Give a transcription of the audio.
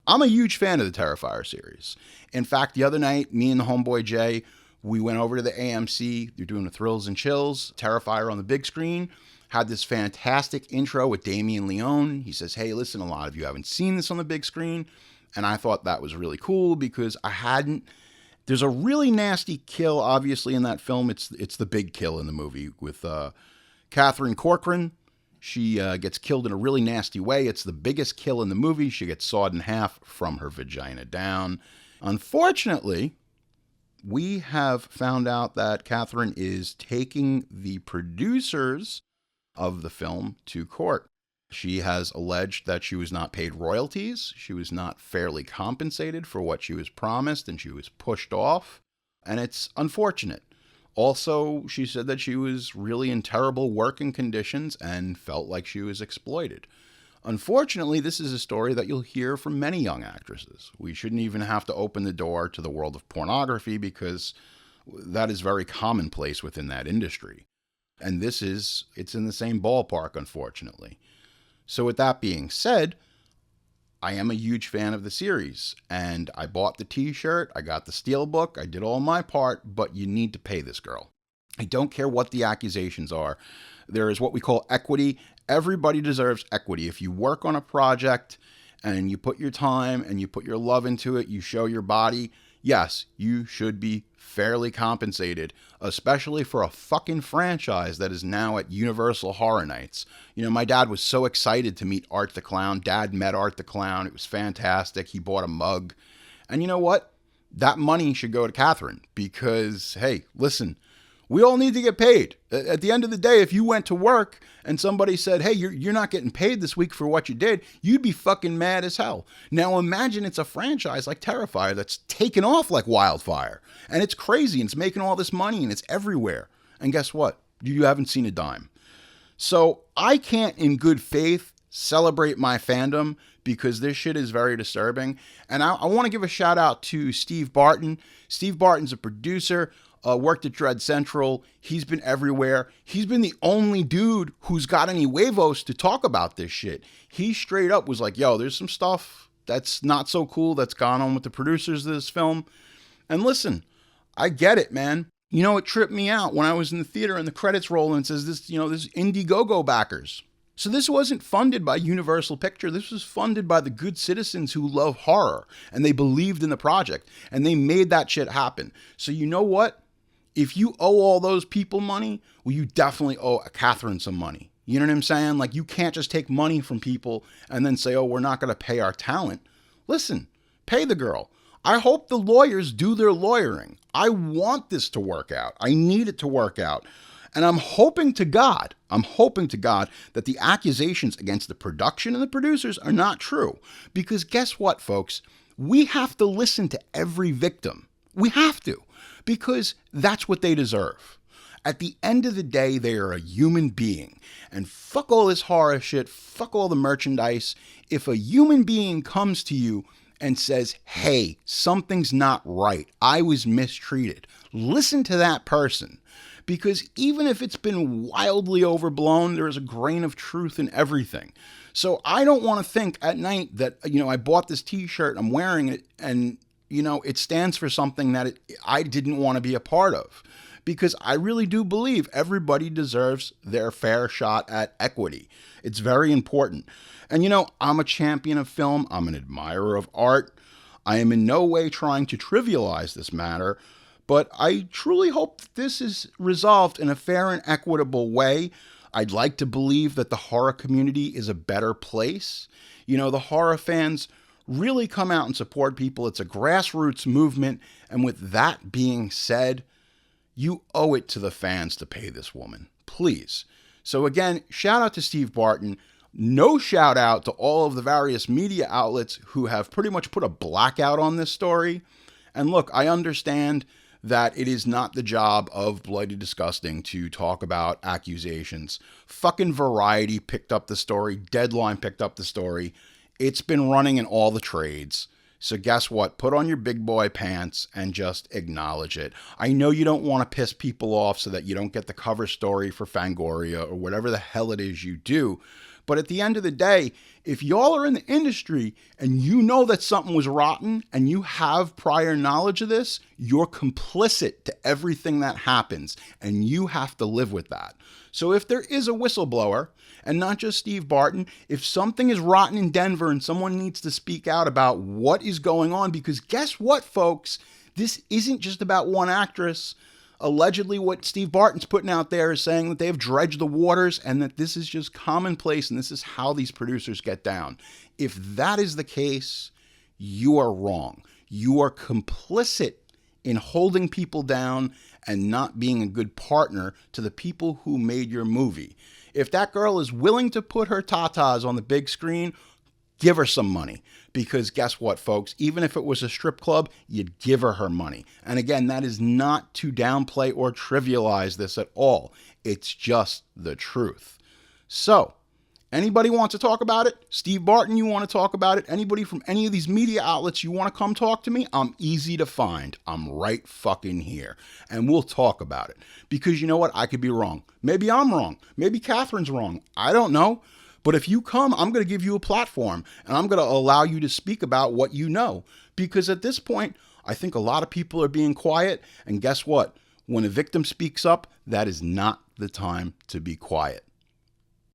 I'm a huge fan of the Terrifier series. In fact, the other night, me and the homeboy Jay, we went over to the AMC. They're doing the Thrills and Chills, Terrifier on the big screen. Had this fantastic intro with Damien Leone. He says, hey, listen, a lot of you haven't seen this on the big screen. And I thought that was really cool because I hadn't. There's a really nasty kill, obviously, in that film. It's the big kill in the movie with Catherine Corcoran. She gets killed in a really nasty way. It's the biggest kill in the movie. She gets sawed in half from her vagina down. Unfortunately, we have found out that Catherine is taking the producers of the film to court. She has alleged that she was not paid royalties, she was not fairly compensated for what she was promised, and she was pushed off, and it's unfortunate. Also, she said that she was really in terrible working conditions and felt like she was exploited. Unfortunately, this is a story that you'll hear from many young actresses. We shouldn't even have to open the door to the world of pornography because that is very commonplace within that industry. And it's in the same ballpark, unfortunately. So with that being said, I am a huge fan of the series, and I bought the t-shirt, I got the steelbook, I did all my part, but you need to pay this girl. I don't care what the accusations are. There is what we call equity. Everybody deserves equity. If you work on a project and you put your time and you put your love into it, you show your body, yes, you should be fairly compensated, especially for a fucking franchise that is now at Universal Horror Nights. You know, my dad was so excited to meet Art the Clown. Dad met Art the Clown. It was fantastic. He bought a mug. And you know what? That money should go to Catherine because, hey, listen, we all need to get paid. At the end of the day, if you went to work and somebody said, hey, you're not getting paid this week for what you did, you'd be fucking mad as hell. Now imagine it's a franchise like Terrifier that's taken off like wildfire. And it's crazy and it's making all this money and it's everywhere. And guess what? You haven't seen a dime. So I can't in good faith celebrate my fandom because this shit is very disturbing. And I want to give a shout out to Steve Barton. Steve Barton's a producer. Worked at Dread Central. He's been everywhere. He's been the only dude who's got any huevos to talk about this shit. He straight up was like, yo, there's some stuff that's not so cool that's gone on with the producers of this film. And listen, I get it, man. You know, it tripped me out when I was in the theater and the credits roll and it says this, this Indiegogo backers. So this wasn't funded by Universal Picture. This was funded by the good citizens who love horror and they believed in the project and they made that shit happen. So you know what? If you owe all those people money, well, you definitely owe Catherine some money. You know what I'm saying? Like, you can't just take money from people and then say, oh, we're not going to pay our talent. Listen, pay the girl. I hope the lawyers do their lawyering. I want this to work out. I need it to work out. And I'm hoping to God that the accusations against the production and the producers are not true. Because guess what, folks? We have to listen to every victim. We have to. Because that's what they deserve. At the end of the day, they are a human being. And fuck all this horror shit, fuck all the merchandise. If a human being comes to you and says, hey, something's not right, I was mistreated, listen to that person. Because even if it's been wildly overblown, there is a grain of truth in everything. So I don't want to think at night that, I bought this t-shirt, I'm wearing it, and it stands for something that I didn't want to be a part of. Because I really do believe everybody deserves their fair shot at equity. It's very important. And I'm a champion of film. I'm an admirer of art. I am in no way trying to trivialize this matter. But I truly hope that this is resolved in a fair and equitable way. I'd like to believe that the horror community is a better place. The horror fans really come out and support people. It's a grassroots movement. And with that being said, you owe it to the fans to pay this woman. Please. So again, shout out to Steve Barton. No shout out to all of the various media outlets who have pretty much put a blackout on this story. And look, I understand that it is not the job of Bloody Disgusting to talk about accusations. Fucking Variety picked up the story. Deadline picked up the story. It's been running in all the trades. So guess what? Put on your big boy pants and just acknowledge it. I know you don't want to piss people off so that you don't get the cover story for Fangoria or whatever the hell it is you do. But at the end of the day, if y'all are in the industry and you know that something was rotten and you have prior knowledge of this, you're complicit to everything that happens and you have to live with that. So if there is a whistleblower, and not just Steve Barton, if something is rotten in Denver and someone needs to speak out about what is going on, because guess what, folks? This isn't just about one actress. Allegedly, what Steve Barton's putting out there is saying that they have dredged the waters and that this is just commonplace and this is how these producers get down. If that is the case, you are wrong. You are complicit in holding people down and not being a good partner to the people who made your movie. If that girl is willing to put her tatas on the big screen, give her some money. Because guess what, folks? Even if it was a strip club, you'd give her money. And again, that is not to downplay or trivialize this at all. It's just the truth. So, anybody wants to talk about it? Steve Barton, you want to talk about it? Anybody from any of these media outlets you want to come talk to me? I'm easy to find. I'm right fucking here. And we'll talk about it. Because you know what? I could be wrong. Maybe I'm wrong. Maybe Catherine's wrong. I don't know. But if you come, I'm going to give you a platform and I'm going to allow you to speak about what you know. Because at this point, I think a lot of people are being quiet. And guess what? When a victim speaks up, that is not the time to be quiet.